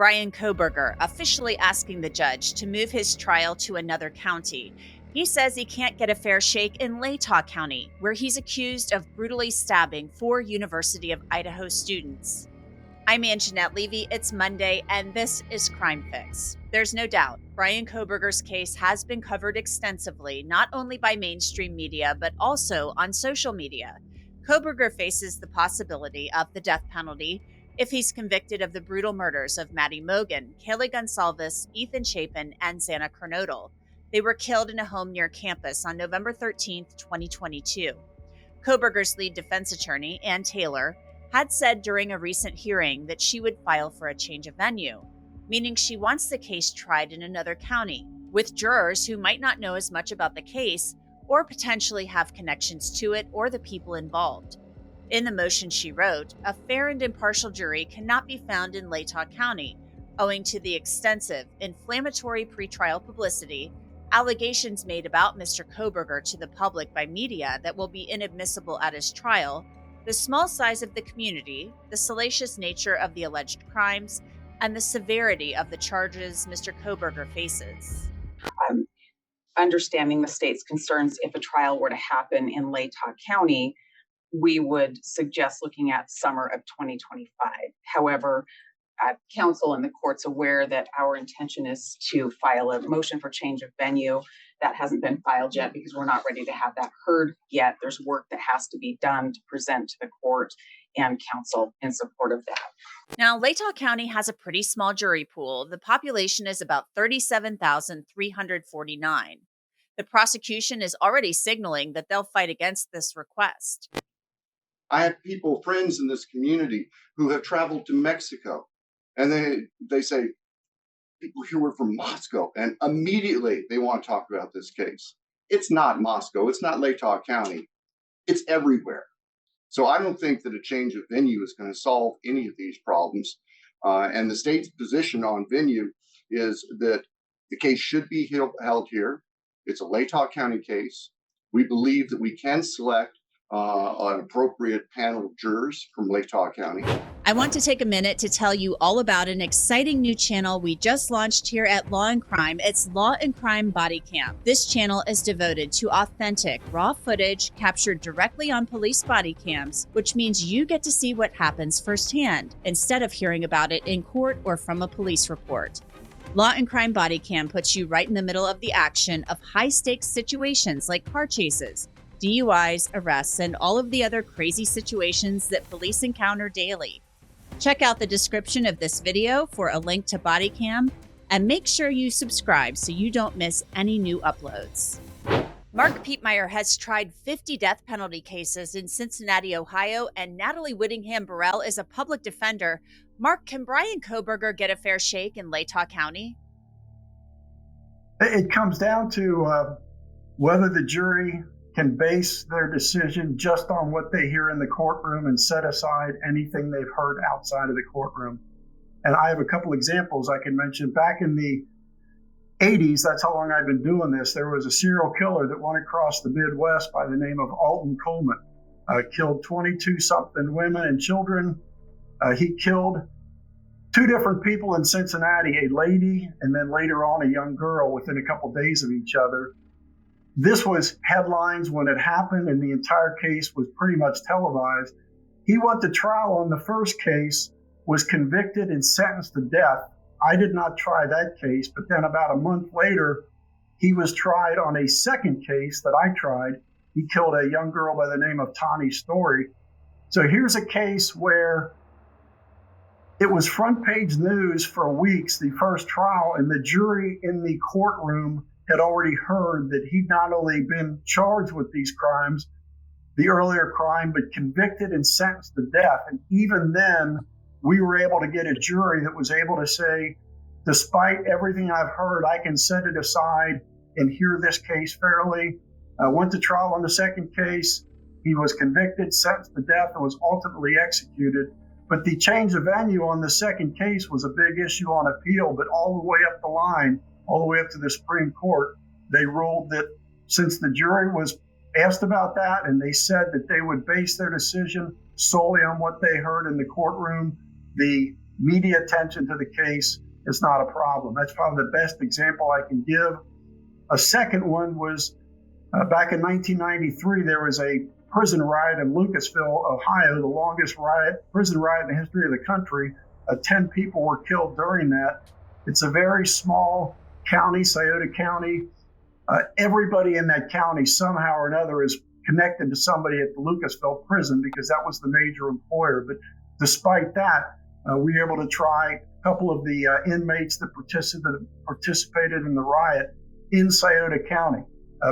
Bryan Kohberger officially asking the judge to move his trial to another county. He says he can't get a fair shake in Latah County, where he's accused of brutally stabbing 4 University of Idaho students. I'm Angenette Levy. It's Monday, and this is Crime Fix. There's no doubt Bryan Kohberger's case has been covered extensively, not only by mainstream media, but also on social media. Kohberger faces the possibility of the death penalty if he's convicted of the brutal murders of Maddie Mogen, Kaylee Gonsalves, Ethan Chapin, and Xana Kernodle. They were killed in a home near campus on November 13, 2022. Kohberger's lead defense attorney, Ann Taylor, had said during a recent hearing that she would file for a change of venue, meaning she wants the case tried in another county, with jurors who might not know as much about the case or potentially have connections to it or the people involved. In the motion she wrote, a fair and impartial jury cannot be found in Latah County, owing to the extensive, inflammatory pretrial publicity, allegations made about Mr. Kohberger to the public by media that will be inadmissible at his trial, the small size of the community, the salacious nature of the alleged crimes, and the severity of the charges Mr. Kohberger faces. Understanding the state's concerns, if a trial were to happen in Latah County, we would suggest looking at summer of 2025. However, counsel and the court's aware that our intention is to file a motion for change of venue. That hasn't been filed yet because we're not ready to have that heard yet. There's work that has to be done to present to the court and counsel in support of that. Now, Latah County has a pretty small jury pool. The population is about 37,349. The prosecution is already signaling that they'll fight against this request. I have friends in this community who have traveled to Mexico, and they say, people here were from Moscow, and immediately they want to talk about this case. It's not Moscow. It's not Latah County. It's everywhere. So I don't think that a change of venue is going to solve any of these problems. And the state's position on venue is that the case should be held here. It's a Latah County case. We believe that we can select an appropriate panel of jurors from Latah County. I want to take a minute to tell you all about an exciting new channel we just launched here at Law&Crime. It's Law&Crime Body Cam. This channel is devoted to authentic, raw footage captured directly on police body cams, which means you get to see what happens firsthand instead of hearing about it in court or from a police report. Law&Crime Body Cam puts you right in the middle of the action of high-stakes situations like car chases, DUIs, arrests, and all of the other crazy situations that police encounter daily. Check out the description of this video for a link to Body Cam, and make sure you subscribe so you don't miss any new uploads. Mark Piepmeier has tried 50 death penalty cases in Cincinnati, Ohio, and Natalie Whittingham-Burrell is a public defender. Mark, can Bryan Kohberger get a fair shake in Latah County? It comes down to whether the jury can base their decision just on what they hear in the courtroom and set aside anything they've heard outside of the courtroom. And I have a couple examples I can mention. Back in the 80s, that's how long I've been doing this, there was a serial killer that went across the Midwest by the name of Alton Coleman. Killed 22-something women and children. He killed 2 different people in Cincinnati, a lady and then later on a young girl within a couple days of each other. This was headlines when it happened, and the entire case was pretty much televised. He went to trial on the first case, was convicted and sentenced to death. I did not try that case, but then about a month later, he was tried on a second case that I tried. He killed a young girl by the name of Tani Story. So here's a case where it was front page news for weeks, the first trial, and the jury in the courtroom had already heard that he'd not only been charged with these crimes, the earlier crime, but convicted and sentenced to death. And even then, we were able to get a jury that was able to say, despite everything I've heard, I can set it aside and hear this case fairly. I went to trial on the second case. He was convicted, sentenced to death, and was ultimately executed. But the change of venue on the second case was a big issue on appeal, but all the way up the line, all the way up to the Supreme Court, they ruled that since the jury was asked about that and they said that they would base their decision solely on what they heard in the courtroom, the media attention to the case is not a problem. That's probably the best example I can give. A second one was back in 1993, there was a prison riot in Lucasville, Ohio, the longest prison riot in the history of the country. 10 people were killed during that. It's a very small county, Scioto County. Everybody in that county somehow or another is connected to somebody at the Lucasville prison because that was the major employer. But despite that, we were able to try a couple of the inmates that participated in the riot in Scioto County.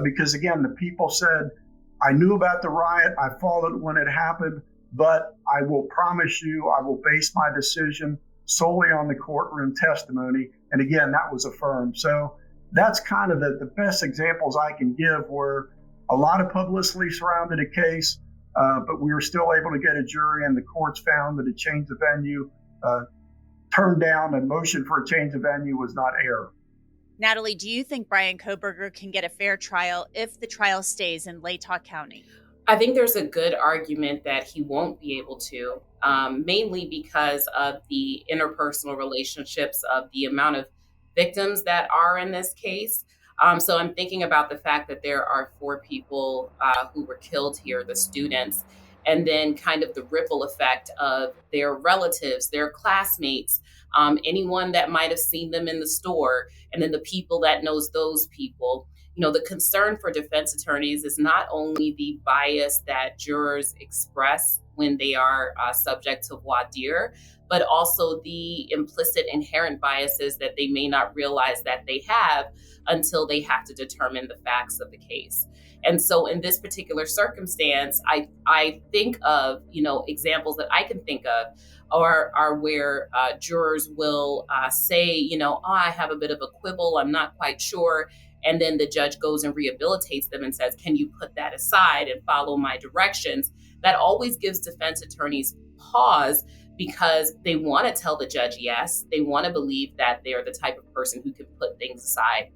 Because again, the people said, I knew about the riot, I followed it when it happened, but I will promise you, I will base my decision solely on the courtroom testimony. And again, that was affirmed. So that's kind of the best examples I can give where a lot of publicity surrounded a case, but we were still able to get a jury, and the courts found that a change of venue, turned down a motion for a change of venue was not error. Natalie, do you think Bryan Kohberger can get a fair trial if the trial stays in Latah County? I think there's a good argument that he won't be able to, mainly because of the interpersonal relationships of the amount of victims that are in this case. So I'm thinking about the fact that there are 4 people who were killed here, the students, and then kind of the ripple effect of their relatives, their classmates, anyone that might have seen them in the store, and then the people that knows those people. You know, the concern for defense attorneys is not only the bias that jurors express when they are subject to voir dire, but also the implicit inherent biases that they may not realize that they have until they have to determine the facts of the case. And so in this particular circumstance, I think of, examples that I can think of are where jurors will say, I have a bit of a quibble, I'm not quite sure. And then the judge goes and rehabilitates them and says, can you put that aside and follow my directions? That always gives defense attorneys pause because they want to tell the judge yes. They want to believe that they're the type of person who can put things aside.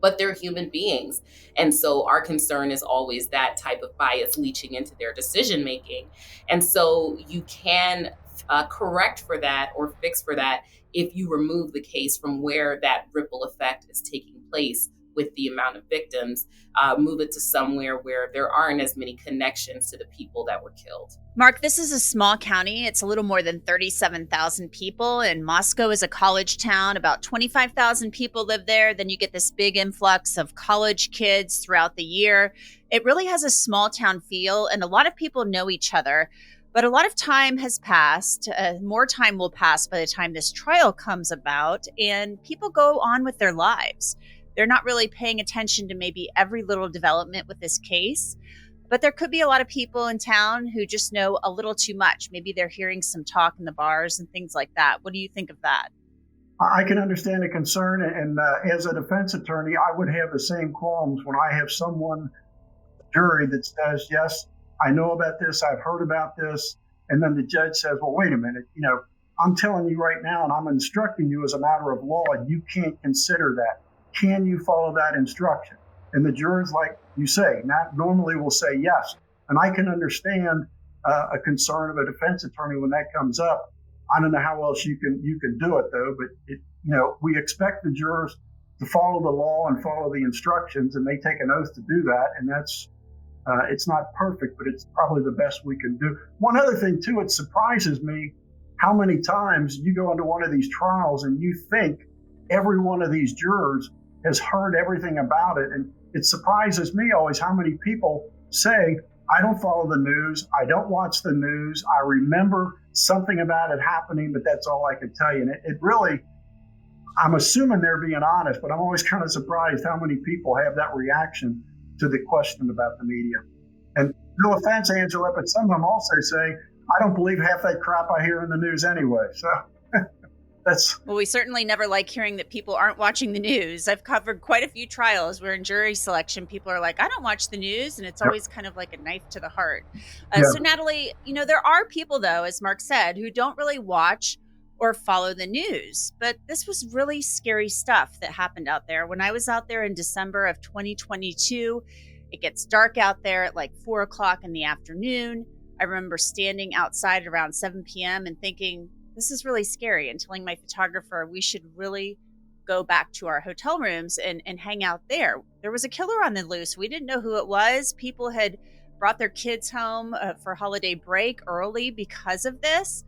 But they're human beings. And so our concern is always that type of bias leaching into their decision making. And so you can correct for that or fix for that if you remove the case from where that ripple effect is taking place with the amount of victims, move it to somewhere where there aren't as many connections to the people that were killed. Mark, this is a small county. It's a little more than 37,000 people, and Moscow is a college town. About 25,000 people live there. Then you get this big influx of college kids throughout the year. It really has a small town feel, and a lot of people know each other. But a lot of time has passed. More time will pass by the time this trial comes about, and people go on with their lives. They're not really paying attention to maybe every little development with this case. But there could be a lot of people in town who just know a little too much. Maybe they're hearing some talk in the bars and things like that. What do you think of that? I can understand the concern. And as a defense attorney, I would have the same qualms when I have someone, jury, that says, yes, I know about this, I've heard about this. And then the judge says, well, wait a minute, I'm telling you right now, and I'm instructing you as a matter of law, and you can't consider that. Can you follow that instruction? And the jurors, like you say, normally will say yes. And I can understand a concern of a defense attorney when that comes up. I don't know how else you can do it, though. But we expect the jurors to follow the law and follow the instructions, and they take an oath to do that. And that's it's not perfect, but it's probably the best we can do. One other thing too, it surprises me how many times you go into one of these trials and you think every one of these jurors has heard everything about it. And it surprises me always how many people say, I don't follow the news, I don't watch the news, I remember something about it happening, but that's all I can tell you. And it really, I'm assuming they're being honest, but I'm always kind of surprised how many people have that reaction to the question about the media. And no offense, Angela, but some of them also say, I don't believe half that crap I hear in the news anyway. So Well, we certainly never like hearing that people aren't watching the news. I've covered quite a few trials where in jury selection, people are like, I don't watch the news. And it's always kind of like a knife to the heart. So Natalie, there are people though, as Mark said, who don't really watch or follow the news. But this was really scary stuff that happened out there. When I was out there in December of 2022, it gets dark out there at like 4:00 in the afternoon. I remember standing outside around 7 p.m. and thinking, this is really scary, and telling my photographer we should really go back to our hotel rooms and hang out there. There was a killer on the loose. We didn't know who it was. People had brought their kids home for holiday break early because of this.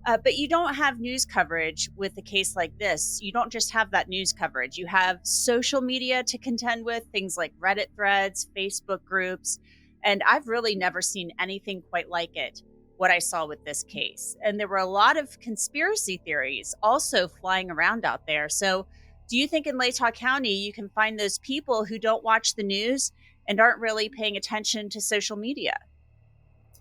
But you don't have news coverage with a case like this. You don't just have that news coverage. You have social media to contend with, things like Reddit threads, Facebook groups. And I've really never seen anything quite like it, what I saw with this case. And there were a lot of conspiracy theories also flying around out there. So, do you think in Latah County you can find those people who don't watch the news and aren't really paying attention to social media?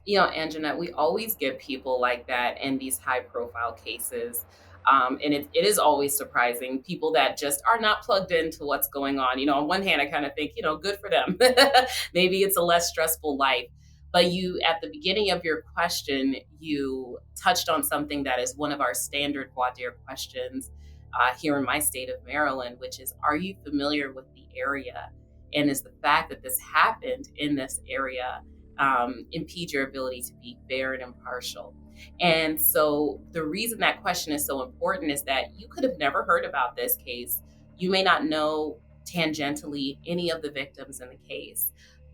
Angenette, we always get people like that in these high profile cases. And it is always surprising, people that just are not plugged into what's going on. On one hand, I kind of think, good for them. Maybe it's a less stressful life. But you, at the beginning of your question, you touched on something that is one of our standard voir dire questions here in my state of Maryland, which is, are you familiar with the area? And is the fact that this happened in this area impede your ability to be fair and impartial? And so the reason that question is so important is that you could have never heard about this case. You may not know tangentially any of the victims in the case,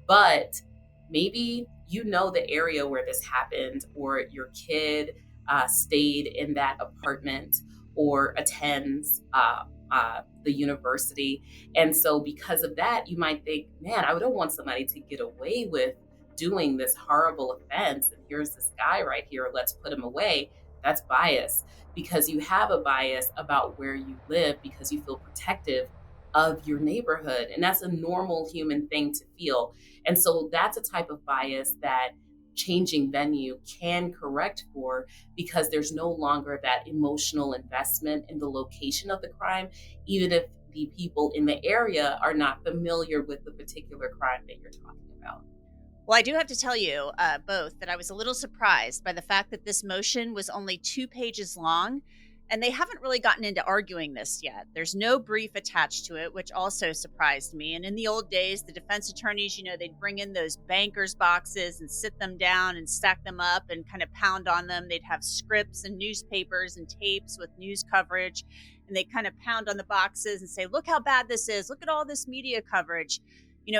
but maybe you know the area where this happened, or your kid stayed in that apartment or attends the university. And so because of that, you might think, man, I don't want somebody to get away with doing this horrible offense. And here's this guy right here, let's put him away. That's bias, because you have a bias about where you live because you feel protective of your neighborhood. And that's a normal human thing to feel. And so that's a type of bias that changing venue can correct for, because there's no longer that emotional investment in the location of the crime, even if the people in the area are not familiar with the particular crime that you're talking about. Well, I do have to tell you both that I was a little surprised by the fact that this motion was only 2 pages long, and they haven't really gotten into arguing this yet. There's no brief attached to it, which also surprised me. And in the old days, the defense attorneys, they'd bring in those bankers boxes and sit them down and stack them up and kind of pound on them. They'd have scripts and newspapers and tapes with news coverage, and they kind of pound on the boxes and say, look how bad this is. Look at all this media coverage.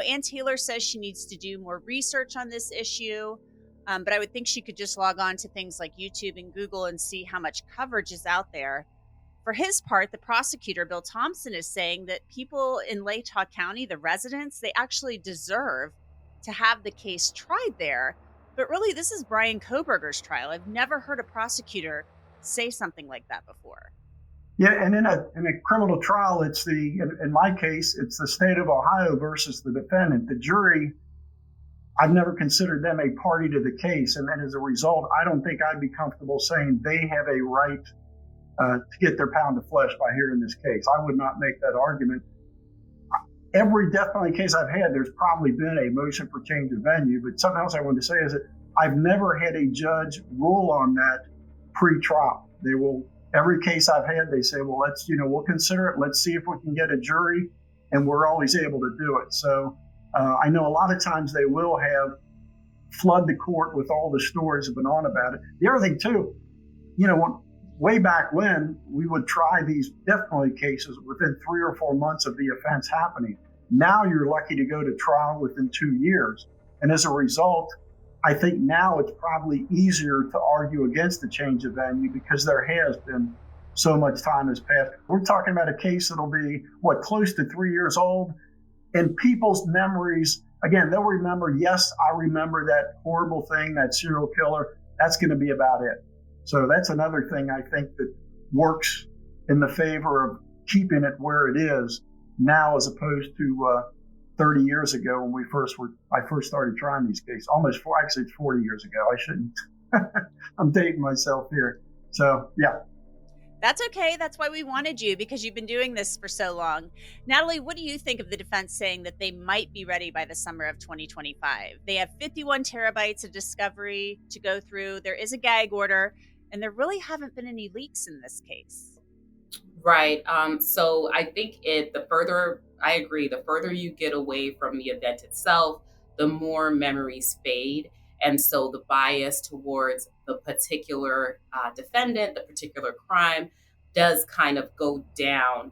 Ann Taylor says she needs to do more research on this issue, but I would think she could just log on to things like YouTube and Google and see how much coverage is out there. For his part, the prosecutor, Bill Thompson, is saying that people in Latah County, the residents, they actually deserve to have the case tried there. But really, this is Bryan Kohberger's trial. I've never heard a prosecutor say something like that before. Yeah, and in a criminal trial, in my case, it's the state of Ohio versus the defendant. The jury, I've never considered them a party to the case, and then as a result, I don't think I'd be comfortable saying they have a right to get their pound of flesh by hearing this case. I would not make that argument. Every death penalty case I've had, there's probably been a motion for change of venue, but something else I wanted to say is that I've never had a judge rule on that pre-trial. Every case I've had, they say, well, we'll consider it. Let's see if we can get a jury, and we're always able to do it. So I know a lot of times they will flood the court with all the stories that have been on about it. The other thing too, way back when, we would try these death penalty cases within 3 or 4 months of the offense happening. Now you're lucky to go to trial within 2 years. And as a result, I think now it's probably easier to argue against the change of venue because there has been so much time has passed. We're talking about a case that'll be, close to 3 years old. And people's memories, again, they'll remember, yes, I remember that horrible thing, that serial killer. That's going to be about it. So that's another thing I think that works in the favor of keeping it where it is now as opposed to 30 years ago when I first started trying these cases. Actually it's 40 years ago. I shouldn't, I'm dating myself here. So yeah. That's okay. That's why we wanted you, because you've been doing this for so long. Natalie, what do you think of the defense saying that they might be ready by the summer of 2025? They have 51 terabytes of discovery to go through. There is a gag order, and there really haven't been any leaks in this case. Right. So I think I agree, the further you get away from the event itself, the more memories fade. And so the bias towards the particular defendant, the particular crime, does kind of go down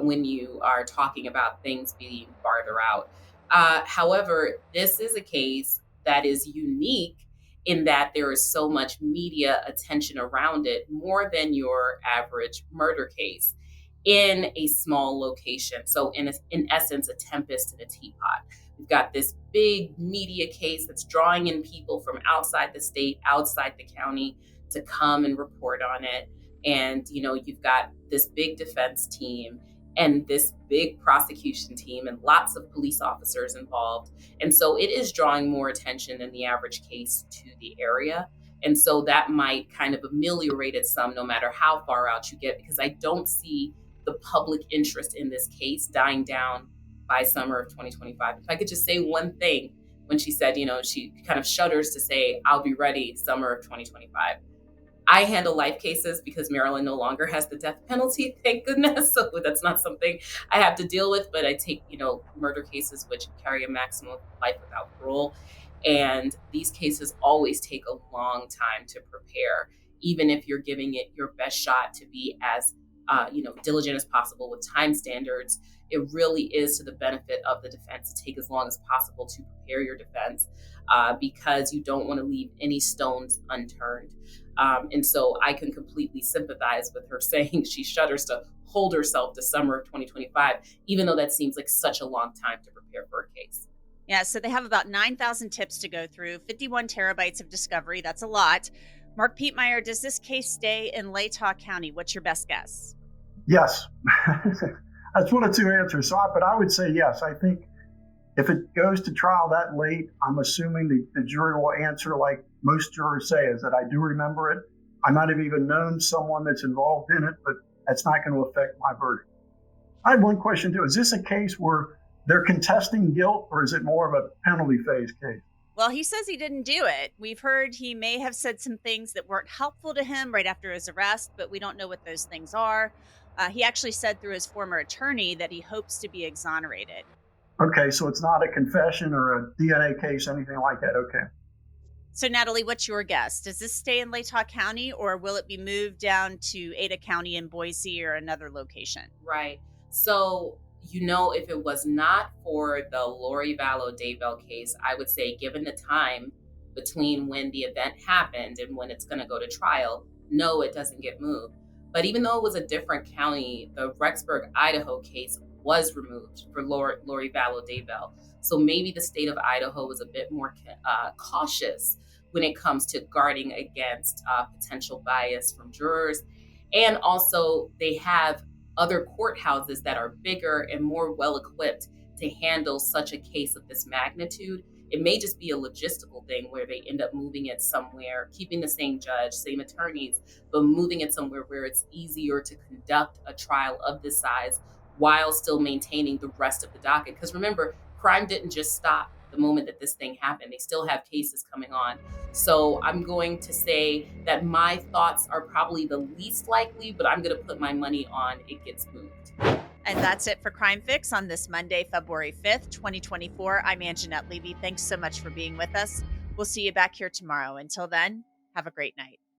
when you are talking about things being farther out. However, this is a case that is unique in that there is so much media attention around it, more than your average murder case in a small location. So, in essence, a tempest in a teapot. We've got this big media case that's drawing in people from outside the state, outside the county to come and report on it. And, you've got this big defense team and this big prosecution team and lots of police officers involved. And so it is drawing more attention than the average case to the area. And so that might kind of ameliorate it some, no matter how far out you get, because I don't see the public interest in this case dying down by summer of 2025. If I could just say one thing, when she said, she kind of shudders to say, I'll be ready summer of 2025. I handle life cases because Maryland no longer has the death penalty, thank goodness. So that's not something I have to deal with, but I take, murder cases which carry a maximum of life without parole. And these cases always take a long time to prepare, even if you're giving it your best shot to be as diligent as possible with time standards. It really is to the benefit of the defense to take as long as possible to prepare your defense, because you don't want to leave any stones unturned. And so I can completely sympathize with her saying she shudders to hold herself to summer of 2025, even though that seems like such a long time to prepare for a case. Yeah, so they have about 9,000 tips to go through, 51 terabytes of discovery. That's a lot. Mark Piepmeier, does this case stay in Latah County? What's your best guess? Yes. That's one of two answers. But I would say yes. I think if it goes to trial that late, I'm assuming the jury will answer like most jurors say, is that I do remember it. I might have even known someone that's involved in it, but that's not going to affect my verdict. I have one question too. Is this a case where they're contesting guilt, or is it more of a penalty phase case? Well, he says he didn't do it. We've heard he may have said some things that weren't helpful to him right after his arrest, but we don't know what those things are. He actually said through his former attorney that he hopes to be exonerated. Okay, so it's not a confession or a DNA case, anything like that. Okay. So, Natalie, what's your guess? Does this stay in Latah County, or will it be moved down to Ada County in Boise or another location? Right. So, if it was not for the Lori Vallow Daybell case, I would say, given the time between when the event happened and when it's going to go to trial, no, it doesn't get moved. But even though it was a different county, the Rexburg, Idaho case was removed for Lori Vallow Daybell. So maybe the state of Idaho was a bit more cautious when it comes to guarding against potential bias from jurors. And also, they have other courthouses that are bigger and more well-equipped to handle such a case of this magnitude. It may just be a logistical thing where they end up moving it somewhere, keeping the same judge, same attorneys, but moving it somewhere where it's easier to conduct a trial of this size while still maintaining the rest of the docket. Because remember, crime didn't just stop the moment that this thing happened. They still have cases coming on. So I'm going to say that my thoughts are probably the least likely, but I'm going to put my money on it gets moved. And that's it for Crime Fix on this Monday, February 5th, 2024. I'm Angenette Levy. Thanks so much for being with us. We'll see you back here tomorrow. Until then, have a great night.